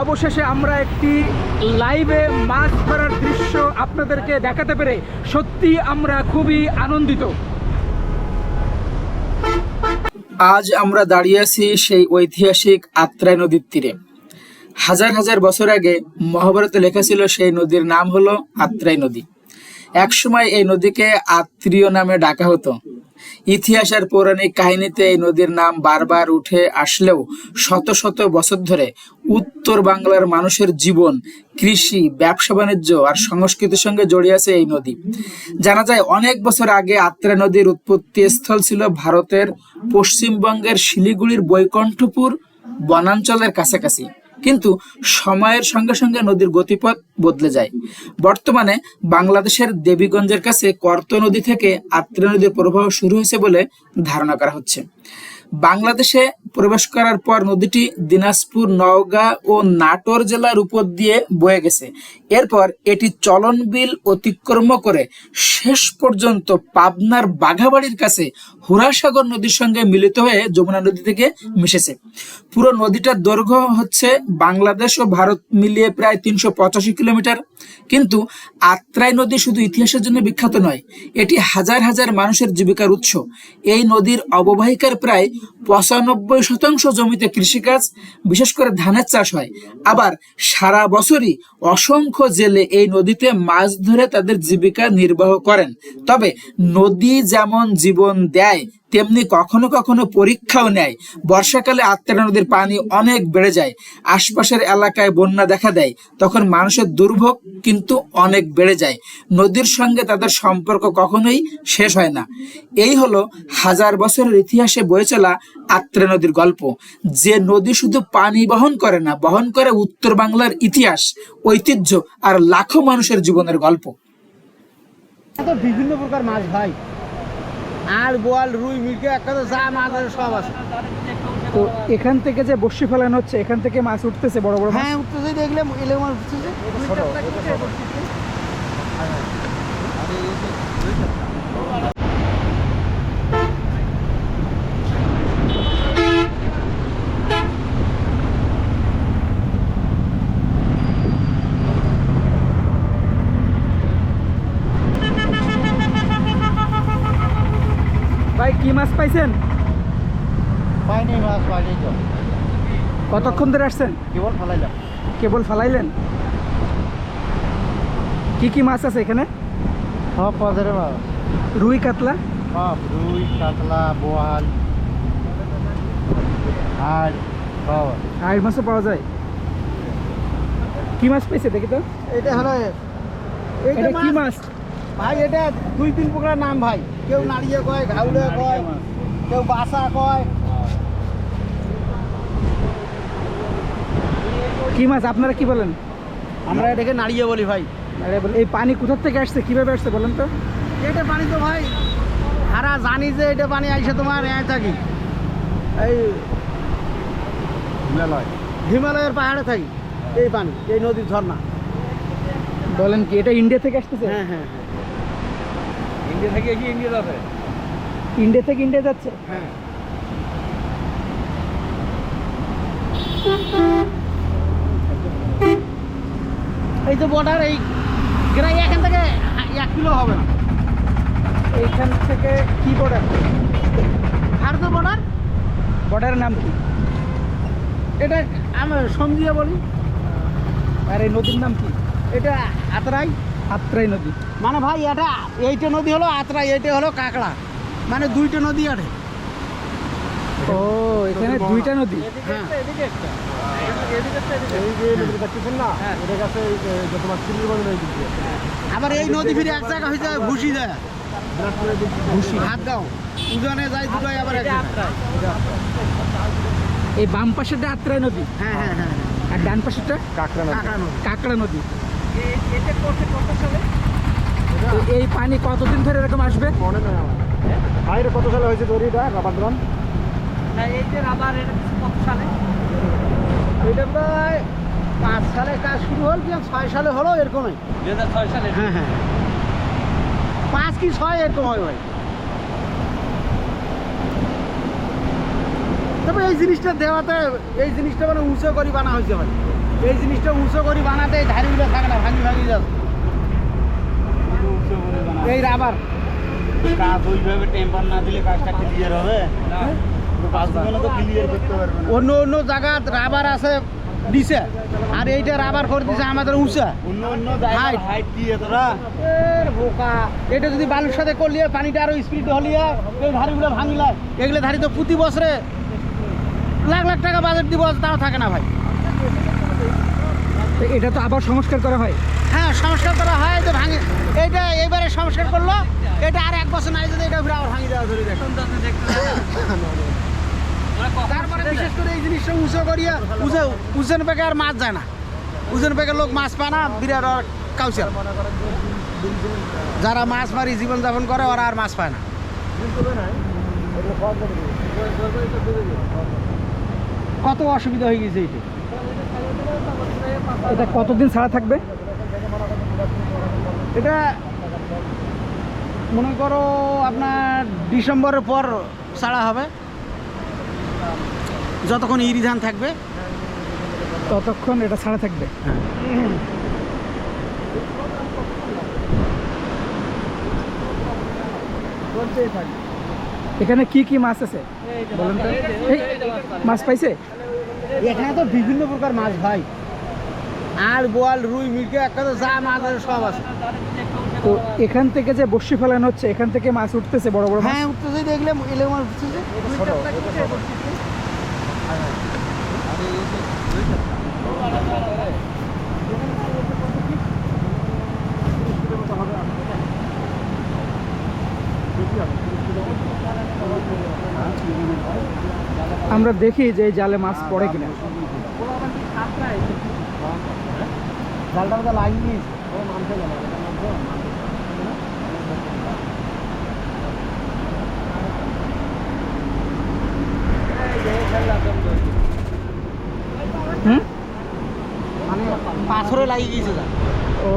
অবশেষে আমরা একটি লাইভে মাছ ধরার দৃশ্য আপনাদেরকে দেখাতে পেরে সত্যি আমরা খুবই আনন্দিত। আজ আমরা দাঁড়িয়ে আছি সেই ঐতিহাসিক আত্রাই নদীর তীরে। হাজার হাজার বছর আগে মহাভারতে লেখা ছিল সেই নদীর নাম হলো আত্রাই নদী। একসময় এই নদীকে আত্রীয় নামে ডাকা হতো। ইতিহাস আর পৌরাণিক কাহিনীতে এই নদীর নাম বারবার উঠে আসলেও শত শত বছর ধরে উত্তর বাংলার মানুষের জীবন, কৃষি, ব্যবসা বাণিজ্য আর সংস্কৃতির সঙ্গে জড়িয়ে আছে এই নদী। জানা যায় অনেক বছর আগে আত্রাই নদীর উৎপত্তি স্থল ছিল ভারতের পশ্চিমবঙ্গের শিলিগুড়ির বৈকুণ্ঠপুর বনাঞ্চলের কাছাকাছি, কিন্তু সময়ের সঙ্গে সঙ্গে নদীর গতিপথ বদলে যায়। বর্তমানে বাংলাদেশের দেবীগঞ্জের কাছে কর্ত নদী থেকে আত্রাই নদীর প্রবাহ শুরু হয়েছে বলে ধারণা করা হচ্ছে। বাংলাদেশে প্রবেশ করার পর নদীটি দিনাজপুর, নওগাঁ ও নাটোর জেলার উপর দিয়ে বয়ে গেছে। এরপর এটি চলন বিল অতিক্রম করে শেষ পর্যন্ত পাবনার বাঘাবাড়ির কাছে হুরাসাগর নদীর সঙ্গে মিলিত হয়ে যমুনা নদী থেকে মিশেছে। পুরো নদীটার দৈর্ঘ্য হচ্ছে বাংলাদেশ ও ভারত মিলিয়ে প্রায় ৩৮৫ কিলোমিটার। কিন্তু আত্রাই নদী শুধু ইতিহাসের জন্য বিখ্যাত নয়, এটি হাজার হাজার মানুষের জীবিকার উৎস। এই নদীর অববাহিকার প্রায় ৯৫% জমিতে কৃষিকাজ, বিশেষ করে ধানের চাষ হয়। আবার সারা বছরই অসংখ্য জেলে এই নদীতে মাছ ধরে তাদের জীবিকা নির্বাহ করেন। তবে নদী যেমন জীবন দেয়, তেমনি কখনো কখনো পরীক্ষাও নেয়। বর্ষাকালে আত্রাই নদীর পানি অনেক বেড়ে যায়, আশপাশের এলাকায় বন্যা দেখা দেয়, তখন মানুষের দুর্ভোগ কিন্তু অনেক বেড়ে যায়। নদীর সঙ্গে তাদের সম্পর্ক কখনোই শেষ হয় না। এই হলো হাজার বছরের ইতিহাসে বয়ে চলা আত্রাই নদীর গল্প। যে নদী শুধু পানি বহন করে না, বহন করে উত্তর বাংলার ইতিহাস, ঐতিহ্য আর লাখো মানুষের জীবনের গল্প। বিভিন্ন প্রকার মাছ ভাই, আর বোয়াল, রুই, মির্গে, একটা যা মাছ আছে সব আছে। তো এখান থেকে যে বড়শি ফেলানো হচ্ছে, এখান থেকে মাছ উঠতেছে, বড় বড় মাছ। হ্যাঁ উঠতেছে, দেখলে এলে মাছ উঠতেছে। ভাই কি মাছ পাইছেন? পাইনি মাছ, পাইনি তো। কতক্ষণ ধরে আসছেন? কেবল ফেলাইলাম। কেবল ফালাইলেন? কি কি মাছ আছে এখানে? সব বাজারে মাছ, রুই, কাতলা, সব রুই, কাতলা, বোয়াল আর সব। আর মাছও পাওয়া যায়। কি মাছ পাইছে দেখি তো? এটা হলো এটা কি মাছ ভাই? এটা ২-৩ প্রকার নাম ভাই। কেউ নাড়িয়ে কয়, ঘাউলে কয়, কেউ বাসা কয়। কি মাছ আপনারা কি বলেন? আমরা এটাকে নাড়িয়ে বলি ভাই। আরে বলে, এই পানি কোথা থেকে আসছে, কিভাবে আসছে বলেন তো? এটা পানি তো ভাই হারা জানি যে এটা পানি আইসে তোমার থাকি এই হিমালয়ের পাহাড়ে থাকি। এই পানি, এই নদীর ঝর্ণা। বলেন কি এটা ইন্ডিয়া থেকে আসতেছে? হ্যাঁ হ্যাঁ হ্যাঁ, ইন্ডিয়া থেকে কি ইন্ডিয়া যাবে? ইন্ডিয়া থেকে ইন্ডিয়া যাচ্ছে? হ্যাঁ। এই তো বর্ডার, এই গ্রাই এখান থেকে 1 কিলো হবে না। এইখান থেকে কি বর্ডার? ভারতের বর্ডার। বর্ডারের নাম কি? এটা আমি সন্ধিয়া বলি। আর এই নদীর নাম কি? এটা আত্রাই। আত্রাই নদী। মানে ভাই এটা, এইটা নদী হলো আত্রাই, এইটা হলো কাকড়া, মানে 2টা নদী আছে। ও, এখানে 2টা নদী। হ্যাঁ। আবার এই নদী ফিরে এক জায়গা হয়ে যায়, ভুসি দেয়, ভুসি হাত দাও উজানে যায়, দুটাই আবার এক জায়গায়। এই বাম পাশেটা আত্রাই নদী, হ্যাঁ হ্যাঁ হ্যাঁ। আর ডান পাশেটা কাকড়া নদী। কাকড়া নদী। তো এই পানি কতদিন ধরে এরকম আসবে? মনে নয় আমার। বাইরে কত সালে হয়েছে তৈরিটা রাবার ড্রাম? এই যে রাবার, এটা কত সালে? এটা প্রায় 5 সালে কাজ শুরু হল, কি 6 সালে হলো এরকমই। 2006 সালে? হ্যাঁ হ্যাঁ, 5 কি 6 এরকম হয় ভাই। তবে এই জিনিসটা দেওয়াতে, এই জিনিসটা মানে উঁচু করে বানা হয়েছে ভাই। এই জিনিসটা উঁচু করে বানাতে এই ধারিগুলো থাকে না, ভাঙি ভাঙি যাচ্ছে। এই রাবার কাজ ওইভাবে টেম্পার না দিলে কাজটা ক্লিয়ার হবে। কাজগুলো তো ক্লিয়ার করতে পারবে না। অন্য অন্য জায়গা রাবার আছে দিছে, আর এইটা রাবার করে দিছে আমাদের উঁচা। অন্য অন্য জায়গায় হাইট দিয়ে তোরা বোকা, এটা যদি বালুর সাথে করলিয়ে পানিটা আরো স্পিড হলিয়ে এই ধারিগুলো ভাঙিলে, এগুলো ধারি তো প্রতি বছরে লাখ লাখ টাকা বাজেট দিব, তাও থাকে না ভাই। এটা তো আবার সংস্কার করা হয়। হ্যাঁ, সংস্কার করা হয়, যে ভাঙি এইটা এইবারে সংস্কার করলো, এটা আর এক বছর নাই যদি এটা ঘুরে আবার ভাঙি দেওয়া ধরে দেখো। তারপরে বিশেষ করে এই জিনিসটা উঁচু করিয়া উজেন পেকে আর মাছ যায় না, উজেন পেকে লোক মাছ পায় না, বিরাট আর কাউচাল। যারা মাছ মারি জীবনযাপন করে ওরা আর মাছ পায় না। কত অসুবিধা হয়ে গেছে এইটা। এটা কতদিন ছাড়া থাকবে? এটা মনে করো আপনার ডিসেম্বরের পর ছাড়া হবে, যতক্ষণ ইরি ধান থাকবে ততক্ষণ এটা ছাড়া থাকবে। এখানে কি কি মাছ আছে বলেন তো? এই, মাছ পাইছে? এখানে তো বিভিন্ন প্রকার মাছ ভাই, আর বোয়াল রুই মির্গে একটা তো যা মাছ আছে সব আছে। তো এখান থেকে যে বড়শি ফেলানো হচ্ছে, এখান থেকে মাছ উঠতেছে বড় বড় মাছ। হ্যাঁ, উঠতেছে, দেখলে এলে মাছ উঠতেছে। আমরা দেখি যে এই জালে মাছ পড়ে কিনা। জালটা তো লাগিয়ে হুম, মানে পাথরে লাগিয়ে গিয়েছে জাল। ও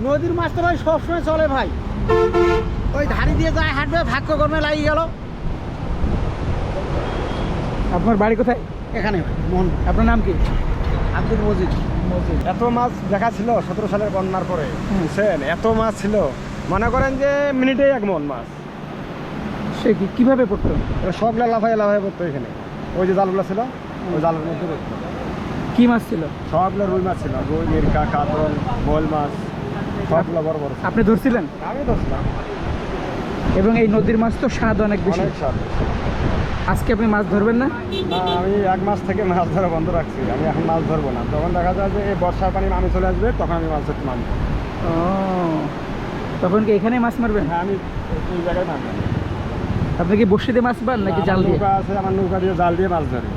নদীর মাছ তো ভাই সবসময় চলে ভাই, ওই ধারি দিয়ে যায় হাঁটবে, ভাগ্য কর্মে লাগিয়ে গেল। আপনার বাড়ি কোথায়? এখানে ভাই মোহন, আপনার নাম কি? আব্দুল মজিদ। এত মাছ দেখা ছিল 17 সালের বন্যার পরে, বুঝছেন? এত মাছ ছিল, মনে করেন যে মিনিটে 1 মন মাছ। সে কি কিভাবে পড়তো? এটা সবগুলা লাফাই লাফাই পড়তো এখানে। ওই যে জালগুলো ছিল, ওই জালের মধ্যে পড়তো। কি মাছ ছিল? সবগুলো রুই মাছ ছিল, রুই, মিরকা, কাতল, বোয়াল মাছ, সবগুলো বড় বড় ছিল। আপনি ধরছিলেন? আমি ধরছিলাম, এবং এই নদীর মাছ তো স্বাদ অনেক বেশি। অনেক স্বাদ। আজকে আপনি মাছ ধরবেন না? না, আমি 1 মাস থেকে মাছ ধরা বন্ধ রাখছি। আমি এখন মাছ ধরবো না। তখন দেখা যায় যে এই বর্ষার পানি আমি চলে আসবে, তখন আমি মাছ ধরতে নামবো। ও, তখন কি এখানে মাছ মারবেন? হ্যাঁ, আমি এই জায়গায় নামবো। আপনি কি বড়শি দিয়ে মাছ পান নাকি জাল দিয়ে? নৌকা আছে, আমার নৌকা দিয়ে জাল দিয়ে মাছ ধরি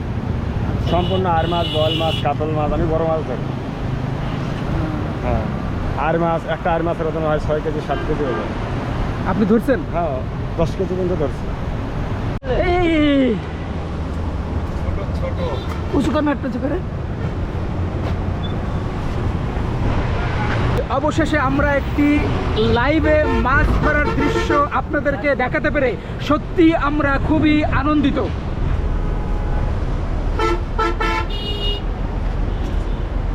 সম্পূর্ণ। আর মাছ, বল মাছ, কাতল মাছ, আমি বড় মাছ ধরি। হ্যাঁ, আর মাছ, একটা আর মাছের ওজন হয় 6 কেজি 7 কেজি ওজন। আপনি ধরছেন? হ্যাঁ, 10 কেজি পর্যন্ত ধরছি। এই উঁচু করে না, একটা উঁচু করে। অবশেষে আমরা একটি লাইভে মাছ ধরার দৃশ্য আপনাদেরকে দেখাতে পেরে সত্যি আমরা খুবই আনন্দিত।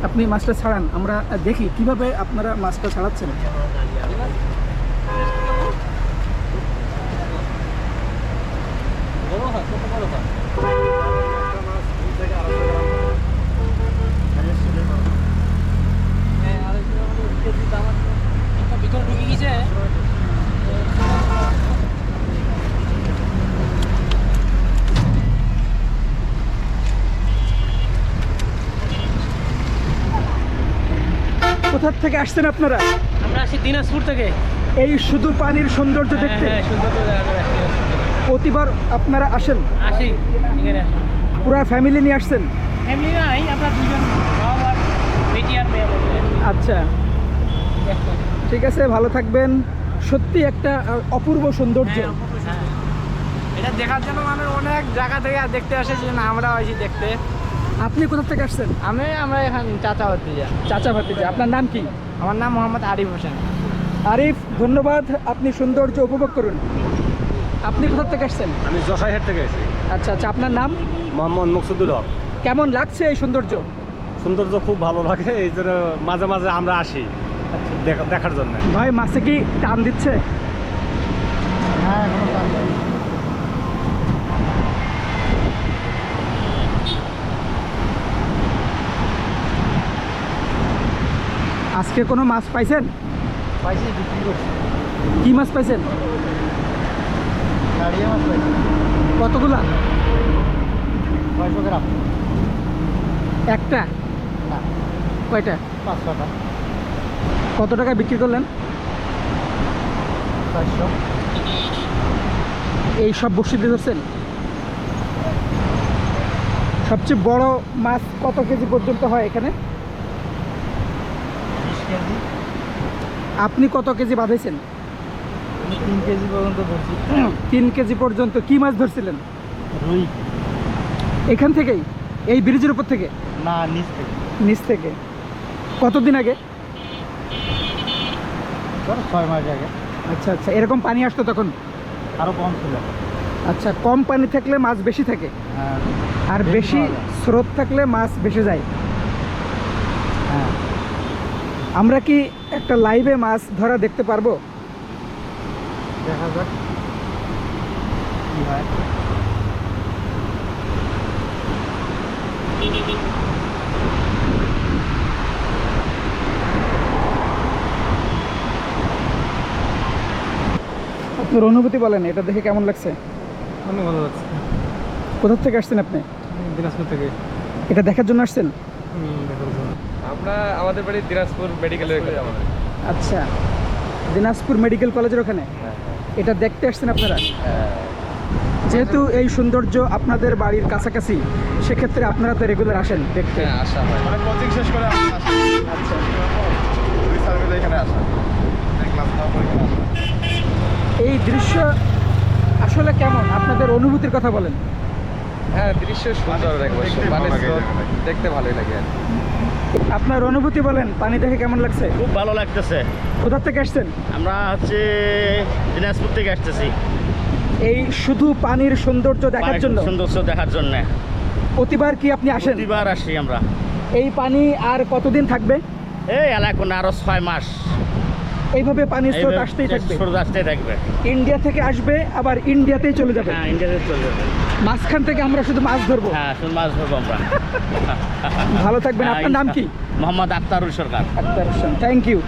আপনি মাছটা ছাড়ান, আমরা দেখি কিভাবে আপনারা মাছটা ছাড়াচ্ছেন। ভিতরে ঢুকে গেছে। কোথা থেকে আসছেন আপনারা? আমরা আসি দিনাজপুর থেকে। এই শুধু পানির সৌন্দর্য দেখতে হ্যাঁ, সুন্দর করে দেখা করে আসি। প্রতিবার আপনারা আসেন? আসি এখানে আসি। পুরা ফ্যামিলি নিয়ে আসছেন? ফ্যামিলি নাই, আমরা দুজন, বাবা আর বেটি আর মেয়ে বলতে। আচ্ছা, ঠিক আছে, ভালো থাকবেন। সত্যি একটা অপূর্ব সৌন্দর্য। এটা দেখার জন্য মানুষ অনেক জায়গা থেকে দেখতে আসে, যে আমরা আসি দেখতে। আপনি কোথা থেকে আসছেন? আমরা এখান চাচা হতে যা। চাচা ভাতিজা। আপনার নাম কি? আমার নাম মোহাম্মদ আরিফ হোসেন। আরিফ, ধন্যবাদ। আপনি সৌন্দর্য উপভোগ করুন। আপনি কোথা থেকে আসছেন? আমি জশাইহাট থেকে এসেছি। আচ্ছা আচ্ছা, আপনার নাম? মোহাম্মদ মকসুদুল হক। কেমন লাগছে এই সৌন্দর্য? সৌন্দর্য খুব ভালো লাগে, এই জন্য মাঝে মাঝে আমরা আসি দেখার জন্য। ভাই মাছে কি টান দিচ্ছে? হ্যাঁ, এখনো টান দেয়। আজকে কোনো মাছ পাইছেন? পাইছি, বিক্রি করছি। কি মাছ পাইছেন? দাঁড়িয়ে মাছ পাইছি। কতগুলা? 600 গ্রাম। একটা? না, কয়টা? 500টা। কত টাকা বিক্রি করলেন? 400। এই সব বড়শি দিয়ে ধরছেন? সবচেয়ে বড় মাছ কত কেজি পর্যন্ত হয় এখানে? 20 কেজি। আপনি কত কেজি বাঁধাইছেন? আমি 3 কেজি পর্যন্ত ধরছি। 3 কেজি পর্যন্ত। কি মাছ ধরছিলেন? রুই। এখান থেকেই? এই ব্রিজের উপর থেকে? না, নিচ থেকে। নিচ থেকে। কতদিন আগে? ধর 6 মাস আগে। আচ্ছা আচ্ছা, এরকম পানি আসতো তখন? আরো কম ছিল। আচ্ছা, কম পানি থাকলে মাছ বেশি থাকে, হ্যাঁ। আর বেশি স্রোত থাকলে মাছ বেশি যায়। হ্যাঁ, আমরা কি একটা লাইভে মাছ ধরা দেখতে পারবো? দেখা যাক কি হয়। আপনার অনুভূতি বলেন, এটা দেখে কেমন লাগছে? অনেক ভালো লাগছে। কোথা থেকে আসছেন আপনি? দিনাজপুর থেকে। এটা দেখার জন্য আসছেন? দেখার জন্য। আমরা আমাদের বাড়ি দিনাজপুর মেডিকেলের আমাদের। আচ্ছা, দিনাজপুর মেডিকেল কলেজের ওখানে এটা দেখতে আসছেন আপনারা? যেহেতু এই সৌন্দর্য আপনাদের বাড়ির কাছাকাছি, সেক্ষেত্রে আপনারা তো রেগুলার আসেন দেখতে। আসা হয়, মানে কোচিং শেষ করে আসা। আচ্ছা, 2 সাল মিলে এখানে আসা, ক্লাস নেওয়ার পর এখানে আসা। এই দৃশ্য আসলে কেমন? আপনাদের অনুভূতির কথা বলেন। হ্যাঁ, দৃশ্য সুন্দর দেখতে ভালোই লাগে। আপনার অনুভূতি বলেন, পানি দেখে কেমন লাগছে? খুব ভালো লাগতেছে। কোথা থেকে আসছেন? আমরা হচ্ছে দিনাজপুর থেকে আসতেছি এই শুধু পানির সৌন্দর্য দেখার জন্য? সৌন্দর্য দেখার জন্য। প্রতিবার কি আপনি আসেন? প্রতিবার আসি আমরা। এই পানি আর কতদিন থাকবে? এই এলাকা আরো 6 মাস এইভাবে পানির স্রোত আসতেই থাকবে? স্রোত আসতেই থাকবে। ইন্ডিয়া থেকে আসবে, আবার ইন্ডিয়াতেই চলে যাবে। হ্যাঁ, ইন্ডিয়াতে চলে যাবে। মাঝখান থেকে আমরা শুধু মাছ ধরবো। হ্যাঁ, শুধু মাছ ধরবো আমরা। ভালো থাকবেন। আপনার নাম কি? মোহাম্মদ আক্তারুল সরকার। Akhtar Hossain, thank you.